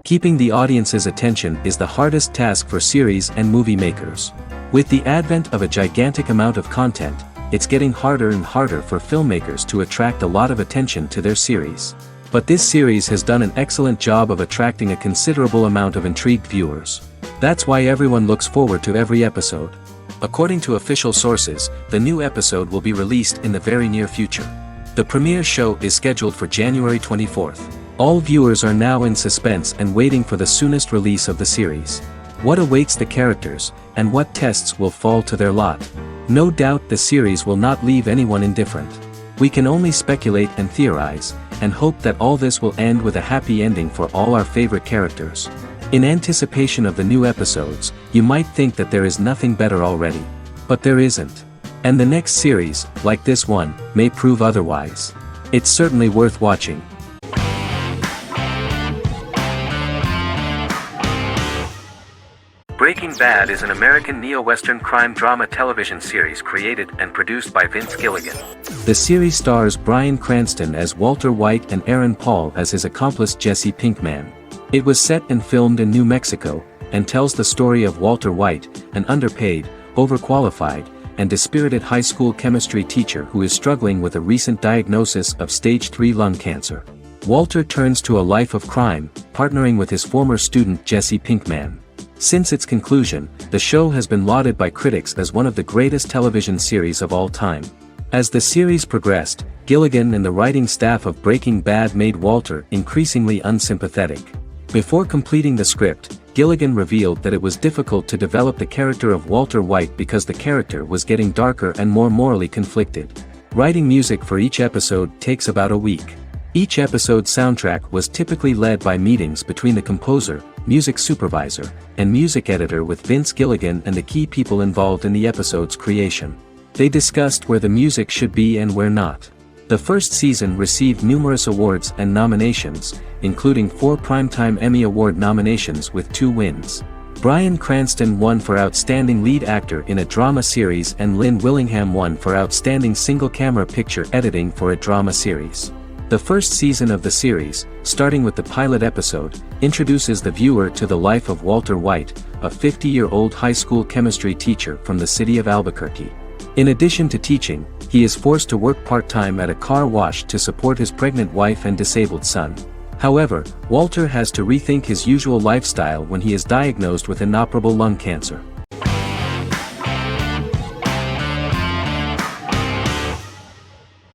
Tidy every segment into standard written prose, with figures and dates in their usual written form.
Keeping the audience's attention is the hardest task for series and movie makers. With the advent of a gigantic amount of content, it's getting harder and harder for filmmakers to attract a lot of attention to their series. But this series has done an excellent job of attracting a considerable amount of intrigued viewers. That's why everyone looks forward to every episode. According to official sources, the new episode will be released in the very near future. The premiere show is scheduled for January 24th. All viewers are now in suspense and waiting for the soonest release of the series. What awaits the characters, and what tests will fall to their lot? No doubt the series will not leave anyone indifferent. We can only speculate and theorize, and hope that all this will end with a happy ending for all our favorite characters. In anticipation of the new episodes, you might think that there is nothing better already. But there isn't. And the next series, like this one, may prove otherwise. It's certainly worth watching. Breaking Bad is an American neo-Western crime drama television series created and produced by Vince Gilligan. The series stars Bryan Cranston as Walter White and Aaron Paul as his accomplice Jesse Pinkman. It was set and filmed in New Mexico, and tells the story of Walter White, an underpaid, overqualified, and dispirited high school chemistry teacher who is struggling with a recent diagnosis of stage 3 lung cancer. Walter turns to a life of crime, partnering with his former student Jesse Pinkman. Since its conclusion, the show has been lauded by critics as one of the greatest television series of all time. As the series progressed, Gilligan and the writing staff of Breaking Bad made Walter increasingly unsympathetic. Before completing the script, Gilligan revealed that it was difficult to develop the character of Walter White because the character was getting darker and more morally conflicted. Writing music for each episode takes about a week. Each episode's soundtrack was typically led by meetings between the composer, music supervisor, and music editor with Vince Gilligan and the key people involved in the episode's creation. They discussed where the music should be and where not. The first season received numerous awards and nominations, including 4 Primetime Emmy Award nominations with 2 wins. Bryan Cranston won for Outstanding Lead Actor in a Drama Series and Lynn Willingham won for Outstanding Single-Camera Picture Editing for a Drama Series. The first season of the series, starting with the pilot episode, introduces the viewer to the life of Walter White, a 50-year-old high school chemistry teacher from the city of Albuquerque. In addition to teaching, he is forced to work part-time at a car wash to support his pregnant wife and disabled son. However, Walter has to rethink his usual lifestyle when he is diagnosed with inoperable lung cancer.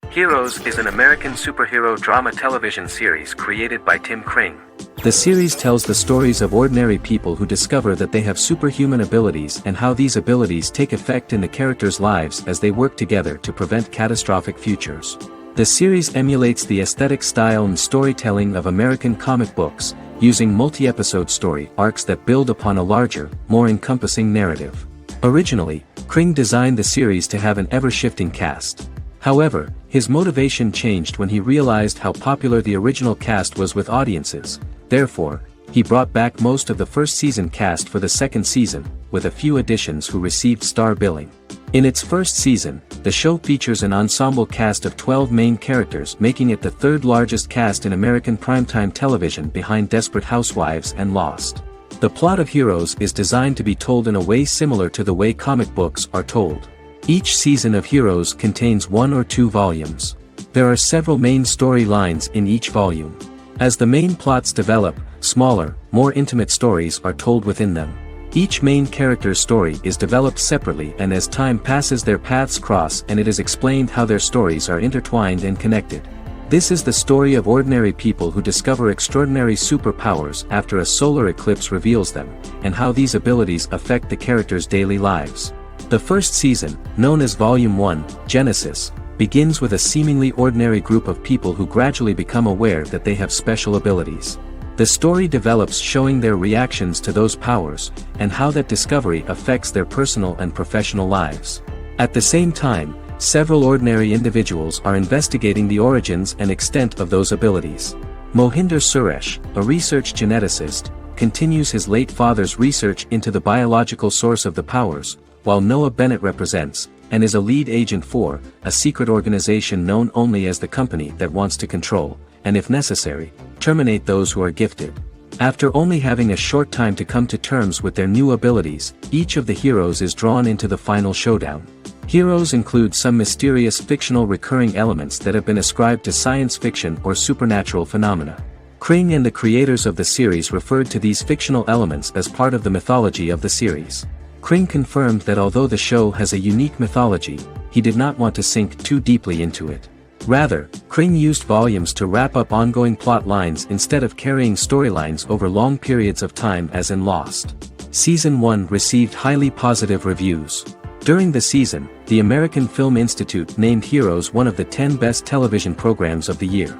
Heroes is an American superhero drama television series created by Tim Kring. The series tells the stories of ordinary people who discover that they have superhuman abilities and how these abilities take effect in the characters' lives as they work together to prevent catastrophic futures. The series emulates the aesthetic style and storytelling of American comic books, using multi-episode story arcs that build upon a larger, more encompassing narrative. Originally, Kring designed the series to have an ever-shifting cast. However, his motivation changed when he realized how popular the original cast was with audiences. Therefore, he brought back most of the first season cast for the second season, with a few additions who received star billing. In its first season, the show features an ensemble cast of 12 main characters, making it the third largest cast in American primetime television behind Desperate Housewives and Lost. The plot of Heroes is designed to be told in a way similar to the way comic books are told. Each season of Heroes contains 1 or 2 volumes. There are several main storylines in each volume. As the main plots develop, smaller, more intimate stories are told within them. Each main character's story is developed separately, and as time passes their paths cross and it is explained how their stories are intertwined and connected. This is the story of ordinary people who discover extraordinary superpowers after a solar eclipse reveals them, and how these abilities affect the characters' daily lives. The first season, known as Volume 1, Genesis, begins with a seemingly ordinary group of people who gradually become aware that they have special abilities. The story develops showing their reactions to those powers, and how that discovery affects their personal and professional lives. At the same time, several ordinary individuals are investigating the origins and extent of those abilities. Mohinder Suresh, a research geneticist, continues his late father's research into the biological source of the powers, while Noah Bennett represents, and is a lead agent for, a secret organization known only as the Company that wants to control, and if necessary, terminate those who are gifted. After only having a short time to come to terms with their new abilities, each of the heroes is drawn into the final showdown. Heroes include some mysterious fictional recurring elements that have been ascribed to science fiction or supernatural phenomena. Kring and the creators of the series referred to these fictional elements as part of the mythology of the series. Kring confirmed that although the show has a unique mythology, he did not want to sink too deeply into it. Rather, Kring used volumes to wrap up ongoing plot lines instead of carrying storylines over long periods of time as in Lost. Season 1 received highly positive reviews. During the season, the American Film Institute named Heroes one of the 10 best television programs of the year.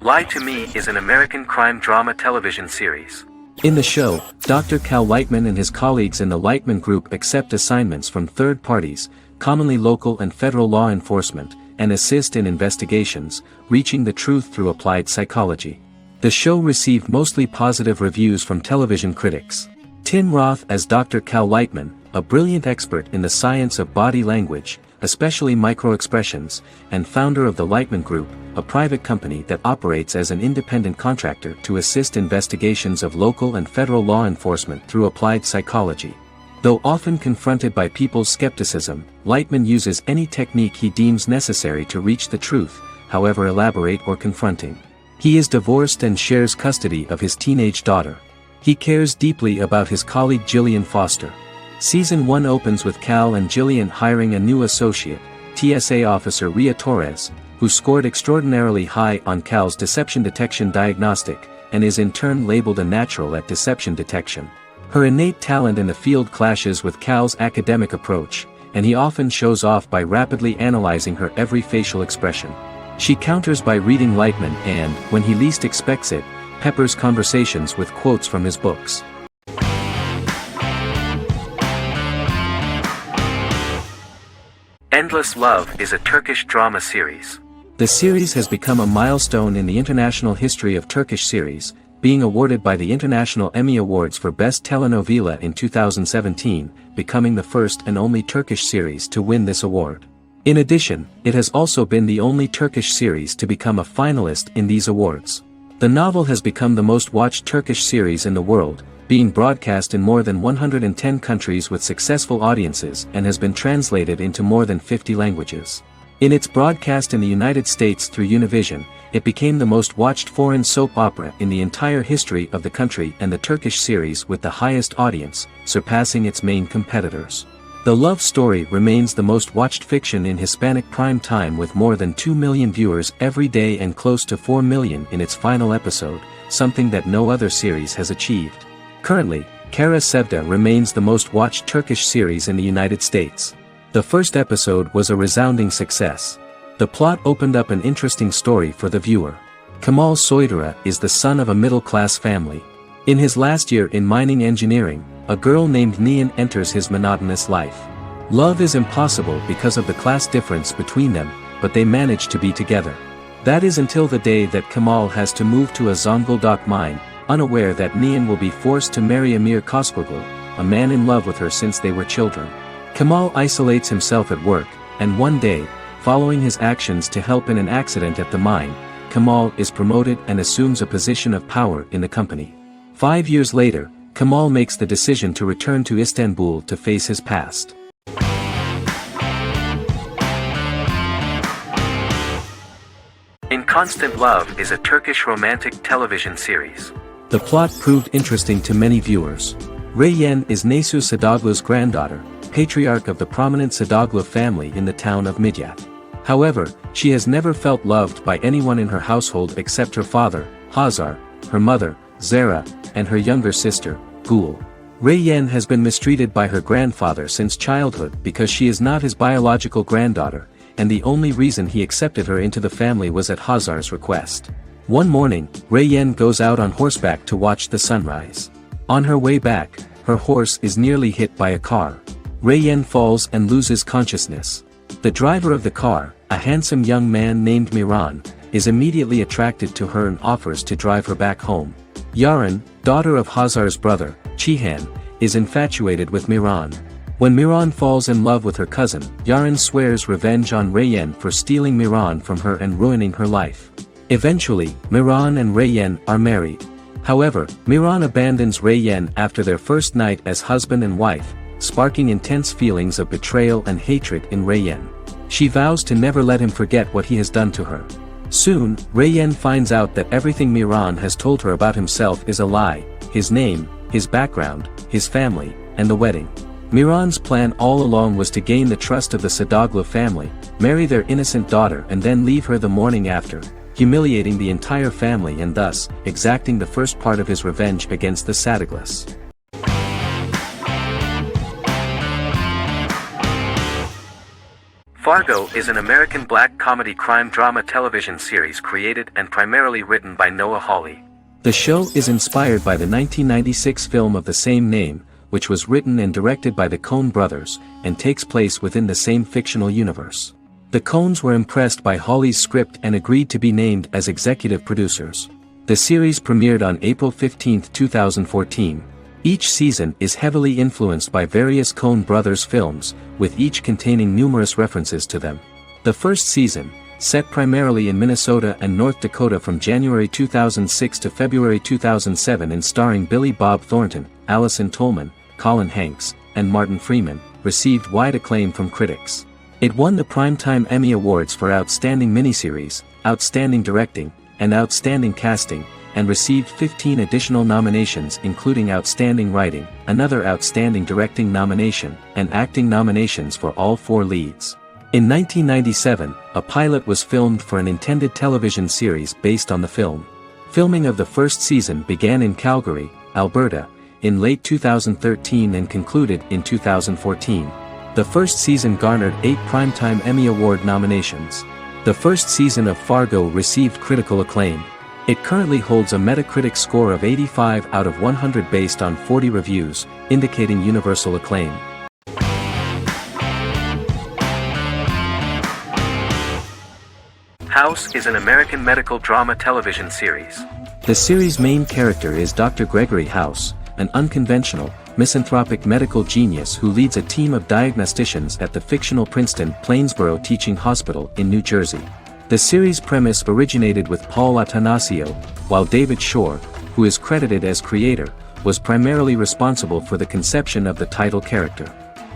Lie to Me is an American crime drama television series. In the show, Dr. Cal Lightman and his colleagues in the Lightman Group accept assignments from third parties, commonly local and federal law enforcement, and assist in investigations, reaching the truth through applied psychology. The show received mostly positive reviews from television critics. Tim Roth as Dr. Cal Lightman, a brilliant expert in the science of body language, especially microexpressions, and founder of the Lightman Group, a private company that operates as an independent contractor to assist investigations of local and federal law enforcement through applied psychology. Though often confronted by people's skepticism, Lightman uses any technique he deems necessary to reach the truth, however elaborate or confronting. He is divorced and shares custody of his teenage daughter. He cares deeply about his colleague Gillian Foster. Season 1 opens with Cal and Gillian hiring a new associate, TSA officer Rhea Torres, who scored extraordinarily high on Cal's deception detection diagnostic, and is in turn labeled a natural at deception detection. Her innate talent in the field clashes with Cal's academic approach, and he often shows off by rapidly analyzing her every facial expression. She counters by reading Lightman and, when he least expects it, peppers conversations with quotes from his books. Endless Love is a Turkish drama series. The series has become a milestone in the international history of Turkish series, being awarded by the International Emmy Awards for Best Telenovela in 2017, becoming the first and only Turkish series to win this award. In addition, it has also been the only Turkish series to become a finalist in these awards. The novel has become the most watched Turkish series in the world, being broadcast in more than 110 countries with successful audiences and has been translated into more than 50 languages. In its broadcast in the United States through Univision, it became the most watched foreign soap opera in the entire history of the country and the Turkish series with the highest audience, surpassing its main competitors. The love story remains the most watched fiction in Hispanic prime time with more than 2 million viewers every day and close to 4 million in its final episode, something that no other series has achieved. Currently, Kara Sevda remains the most watched Turkish series in the United States. The first episode was a resounding success. The plot opened up an interesting story for the viewer. Kemal Soydura is the son of a middle-class family. In his last year in mining engineering, a girl named Nihan enters his monotonous life. Love is impossible because of the class difference between them, but they manage to be together. That is until the day that Kemal has to move to a Zonguldak mine, unaware that Nihan will be forced to marry Amir Koskoglu, a man in love with her since they were children. Kemal isolates himself at work, and one day, following his actions to help in an accident at the mine, Kemal is promoted and assumes a position of power in the company. 5 years later, Kemal makes the decision to return to Istanbul to face his past. In Constant Love is a Turkish romantic television series. The plot proved interesting to many viewers. Reyyen is Nesu Sadoglu's granddaughter, patriarch of the prominent Sadoglu family in the town of Midyat. However, she has never felt loved by anyone in her household except her father, Hazar, her mother, Zara, and her younger sister, Gül. Reyyen has been mistreated by her grandfather since childhood because she is not his biological granddaughter, and the only reason he accepted her into the family was at Hazar's request. One morning, Reyyen goes out on horseback to watch the sunrise. On her way back, her horse is nearly hit by a car. Reyyen falls and loses consciousness. The driver of the car, a handsome young man named Miran, is immediately attracted to her and offers to drive her back home. Yaren, daughter of Hazar's brother, Cihan, is infatuated with Miran. When Miran falls in love with her cousin, Yaren swears revenge on Rayyan for stealing Miran from her and ruining her life. Eventually, Miran and Rayyan are married. However, Miran abandons Rayyan after their first night as husband and wife, sparking intense feelings of betrayal and hatred in Rayyan. She vows to never let him forget what he has done to her. Soon, Rayyan finds out that everything Miran has told her about himself is a lie: his name, his background, his family, and the wedding. Miran's plan all along was to gain the trust of the Sadoglu family, marry their innocent daughter and then leave her the morning after, humiliating the entire family and thus, exacting the first part of his revenge against the Sadoglas. Fargo is an American black comedy crime drama television series created and primarily written by Noah Hawley. The show is inspired by the 1996 film of the same name, which was written and directed by the Coen brothers, and takes place within the same fictional universe. The Coens were impressed by Hawley's script and agreed to be named as executive producers. The series premiered on April 15, 2014. Each season is heavily influenced by various Coen brothers films, with each containing numerous references to them. The first season, set primarily in Minnesota and North Dakota from January 2006 to February 2007 and starring Billy Bob Thornton, Allison Tolman, Colin Hanks, and Martin Freeman, received wide acclaim from critics. It won the Primetime Emmy Awards for Outstanding Miniseries, Outstanding Directing, and Outstanding Casting, and received 15 additional nominations including Outstanding Writing, another Outstanding Directing nomination, and acting nominations for all 4 leads. In 1997, a pilot was filmed for an intended television series based on the film. Filming of the first season began in Calgary, Alberta, in late 2013 and concluded in 2014. The first season garnered 8 Primetime Emmy Award nominations. The first season of Fargo received critical acclaim. It currently holds a Metacritic score of 85 out of 100 based on 40 reviews, indicating universal acclaim. House is an American medical drama television series. The series' main character is Dr. Gregory House, an unconventional, misanthropic medical genius who leads a team of diagnosticians at the fictional Princeton Plainsboro Teaching Hospital in New Jersey. The series' premise originated with Paul Attanasio, while David Shore, who is credited as creator, was primarily responsible for the conception of the title character.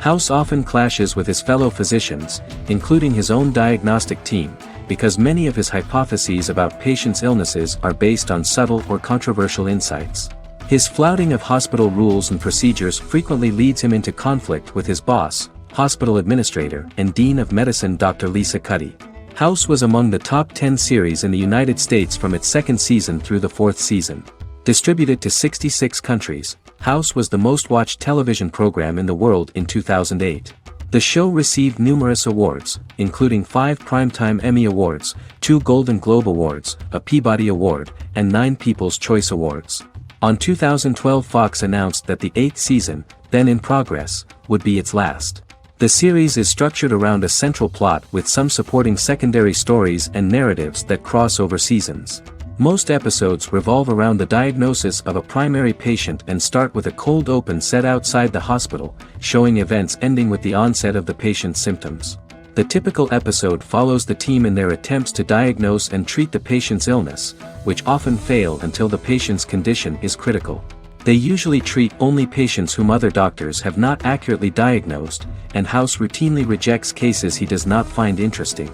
House often clashes with his fellow physicians, including his own diagnostic team, because many of his hypotheses about patients' illnesses are based on subtle or controversial insights. His flouting of hospital rules and procedures frequently leads him into conflict with his boss, hospital administrator and dean of medicine Dr. Lisa Cuddy. House was among the top 10 series in the United States from its second season through the 4th season. Distributed to 66 countries, House was the most-watched television program in the world in 2008. The show received numerous awards, including 5 Primetime Emmy Awards, 2 Golden Globe Awards, a Peabody Award, and 9 People's Choice Awards. On 2012 Fox announced that the 8th season, then in progress, would be its last. The series is structured around a central plot with some supporting secondary stories and narratives that cross over seasons. Most episodes revolve around the diagnosis of a primary patient and start with a cold open set outside the hospital, showing events ending with the onset of the patient's symptoms. The typical episode follows the team in their attempts to diagnose and treat the patient's illness, which often fail until the patient's condition is critical. They usually treat only patients whom other doctors have not accurately diagnosed, and House routinely rejects cases he does not find interesting.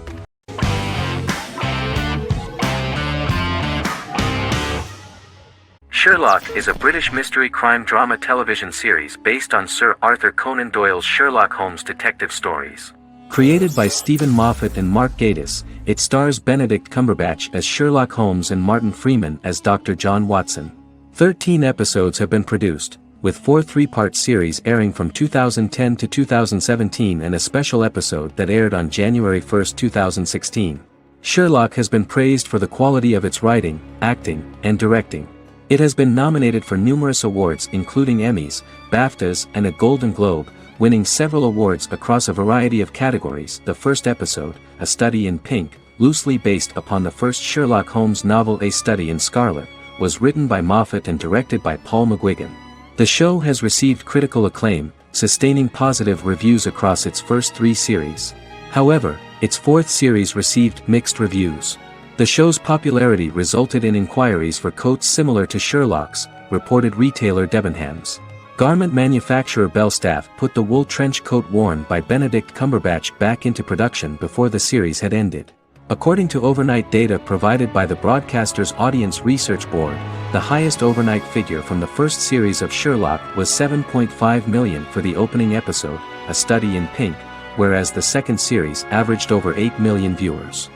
Sherlock is a British mystery crime drama television series based on Sir Arthur Conan Doyle's Sherlock Holmes detective stories. Created by Stephen Moffat and Mark Gatiss, it stars Benedict Cumberbatch as Sherlock Holmes and Martin Freeman as Dr. John Watson. 13 episodes have been produced, with 4 3-part series airing from 2010 to 2017 and a special episode that aired on January 1, 2016. Sherlock has been praised for the quality of its writing, acting, and directing. It has been nominated for numerous awards including Emmys, BAFTAs, and a Golden Globe, winning several awards across a variety of categories. The first episode, A Study in Pink, loosely based upon the first Sherlock Holmes novel A Study in Scarlet, was written by Moffat and directed by Paul McGuigan. The show has received critical acclaim, sustaining positive reviews across its first 3 series. However, its 4th series received mixed reviews. The show's popularity resulted in inquiries for coats similar to Sherlock's, reported retailer Debenhams. Garment manufacturer Belstaff put the wool trench coat worn by Benedict Cumberbatch back into production before the series had ended. According to overnight data provided by the broadcaster's Audience Research Board, the highest overnight figure from the first series of Sherlock was 7.5 million for the opening episode, A Study in Pink, whereas the second series averaged over 8 million viewers.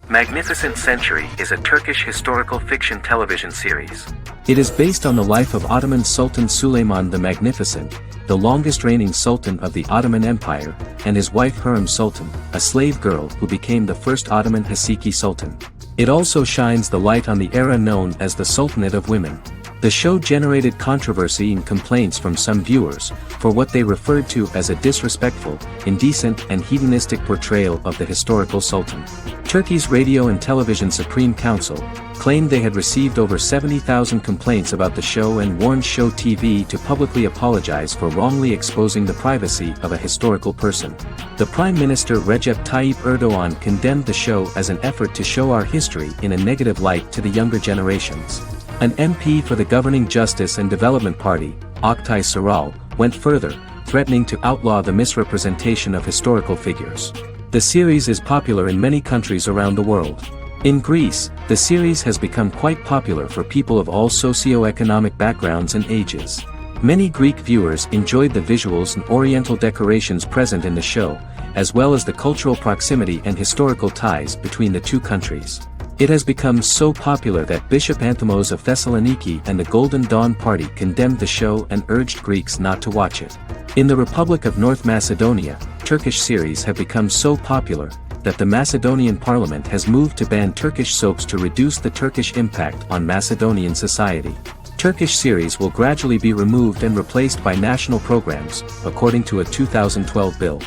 Magnificent Century is a Turkish historical fiction television series. It is based on the life of Ottoman Sultan Süleyman the Magnificent, the longest-reigning sultan of the Ottoman Empire, and his wife Hürrem Sultan, a slave girl who became the first Ottoman Haseki Sultan. It also shines the light on the era known as the Sultanate of Women. The show generated controversy and complaints from some viewers, for what they referred to as a disrespectful, indecent and hedonistic portrayal of the historical sultan. Turkey's Radio and Television Supreme Council claimed they had received over 70,000 complaints about the show and warned Show TV to publicly apologize for wrongly exposing the privacy of a historical person. The Prime Minister Recep Tayyip Erdoğan condemned the show as an effort to show our history in a negative light to the younger generations. An MP for the governing Justice and Development Party, Oktay Saral, went further, threatening to outlaw the misrepresentation of historical figures. The series is popular in many countries around the world. In Greece, the series has become quite popular for people of all socio-economic backgrounds and ages. Many Greek viewers enjoyed the visuals and oriental decorations present in the show, as well as the cultural proximity and historical ties between the two countries. It has become so popular that Bishop Anthimos of Thessaloniki and the Golden Dawn Party condemned the show and urged Greeks not to watch it. In the Republic of North Macedonia, Turkish series have become so popular that the Macedonian parliament has moved to ban Turkish soaps to reduce the Turkish impact on Macedonian society. Turkish series will gradually be removed and replaced by national programs, according to a 2012 bill.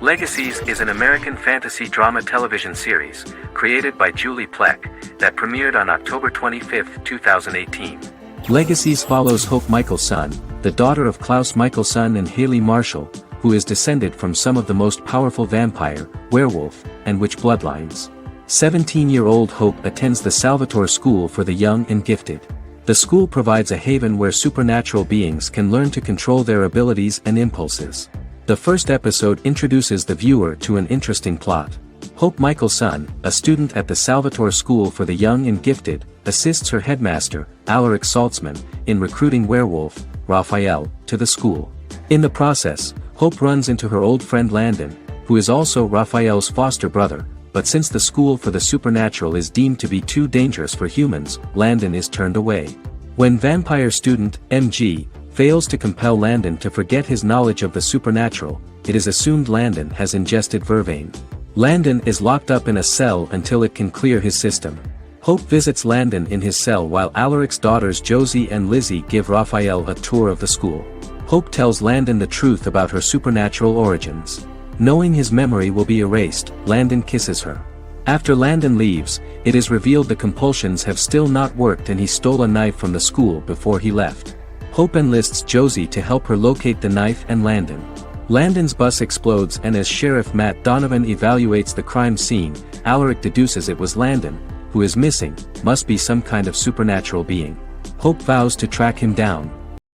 Legacies is an American fantasy drama television series, created by Julie Plec, that premiered on October 25, 2018. Legacies follows Hope Michelson, the daughter of Klaus Michelson and Haley Marshall, who is descended from some of the most powerful vampire, werewolf, and witch bloodlines. 17-year-old Hope attends the Salvatore School for the Young and Gifted. The school provides a haven where supernatural beings can learn to control their abilities and impulses. The first episode introduces the viewer to an interesting plot. Hope Michelson, a student at the Salvatore School for the Young and Gifted, assists her headmaster, Alaric Saltzman, in recruiting werewolf, Raphael, to the school. In the process, Hope runs into her old friend Landon, who is also Raphael's foster brother, but since the school for the supernatural is deemed to be too dangerous for humans, Landon is turned away. When vampire student, MG, fails to compel Landon to forget his knowledge of the supernatural, it is assumed Landon has ingested vervain. Landon is locked up in a cell until it can clear his system. Hope visits Landon in his cell while Alaric's daughters Josie and Lizzie give Raphael a tour of the school. Hope tells Landon the truth about her supernatural origins. Knowing his memory will be erased, Landon kisses her. After Landon leaves, it is revealed the compulsions have still not worked and he stole a knife from the school before he left. Hope enlists Josie to help her locate the knife and Landon. Landon's bus explodes and as Sheriff Matt Donovan evaluates the crime scene, Alaric deduces it was Landon, who is missing, must be some kind of supernatural being. Hope vows to track him down,